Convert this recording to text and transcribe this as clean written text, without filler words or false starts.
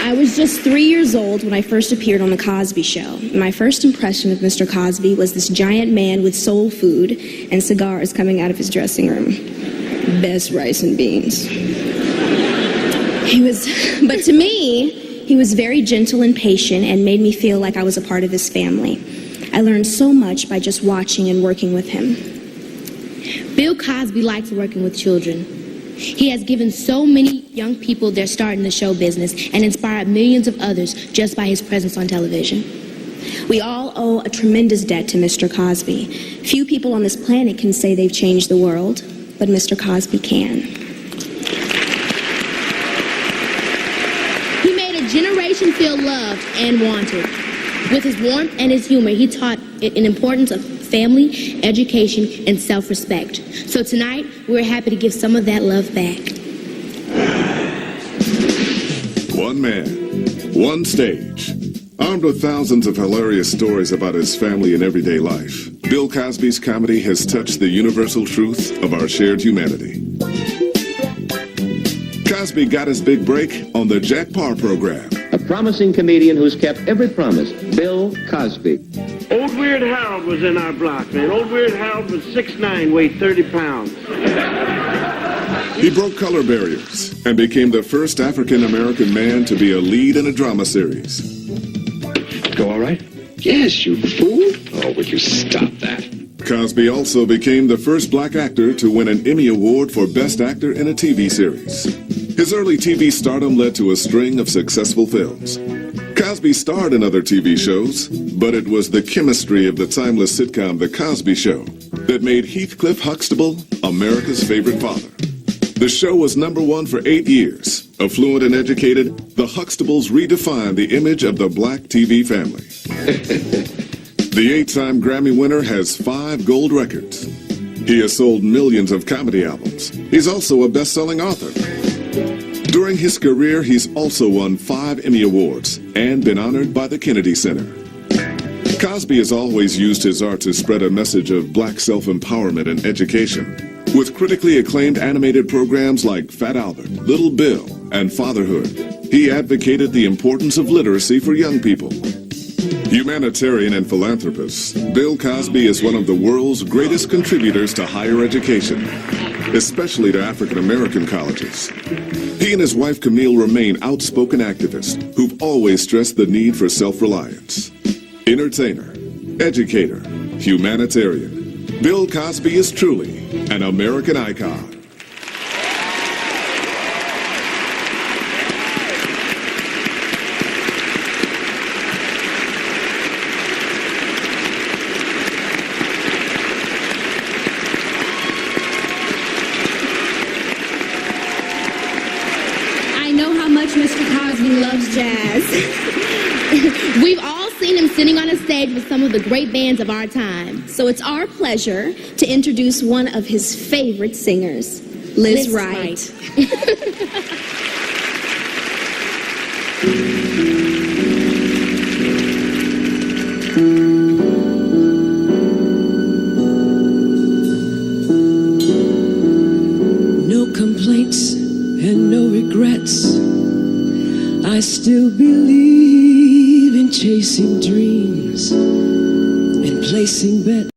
I was just 3 years old when I first appeared on The Cosby Show. My first impression of Mr. Cosby was this giant man with soul food and cigars coming out of his dressing room. Best rice and beans. But to me, he was very gentle and patient and made me feel like I was a part of his family. I learned so much by just watching and working with him. Bill Cosby likes working with children. He has given so many young people their start in the show business and inspired millions of others just by his presence on television. We all owe a tremendous debt to Mr. Cosby. Few people on this planet can say they've changed the world, but Mr. Cosby can. He made a generation feel loved and wanted. With his warmth and his humor, he taught an importance of family, education, and self-respect. So tonight, we're happy to give some of that love back. One man, one stage. Armed with thousands of hilarious stories about his family and everyday life, Bill Cosby's comedy has touched the universal truth of our shared humanity. Cosby got his big break on the Jack Paar program. A promising comedian who's kept every promise, Bill Cosby. Old Weird Harold was in our block, man. Old Weird Harold was 6'9", weighed 30 pounds. He broke color barriers and became the first African-American man to be a lead in a drama series. Go all right? Yes, you fool. Oh, would you stop that? Cosby also became the first black actor to win an Emmy Award for Best Actor in a TV series. His early TV stardom led to a string of successful films. Cosby starred in other TV shows, but it was the chemistry of the timeless sitcom The Cosby Show that made Heathcliff Huxtable America's favorite father. The show was #1 for 8 years. Affluent and educated, the Huxtables redefined the image of the black TV family. The 8-time Grammy winner has 5 gold records. He has sold millions of comedy albums. He's also a best-selling author. During his career, he's also won 5 Emmy Awards and been honored by the Kennedy Center. Cosby has always used his art to spread a message of black self-empowerment and education. With critically acclaimed animated programs like Fat Albert, Little Bill, and Fatherhood, he advocated the importance of literacy for young people. Humanitarian and philanthropist, Bill Cosby is one of the world's greatest contributors to higher education, especially to African-American colleges. He and his wife Camille remain outspoken activists who've always stressed the need for self-reliance. Entertainer, educator, humanitarian, Bill Cosby is truly an American icon. Mr. Cosby loves jazz. We've all seen him sitting on a stage with some of the great bands of our time. So it's our pleasure to introduce one of his favorite singers, Liz Wright. No complaints and no regrets. I still believe in chasing dreams and placing bets.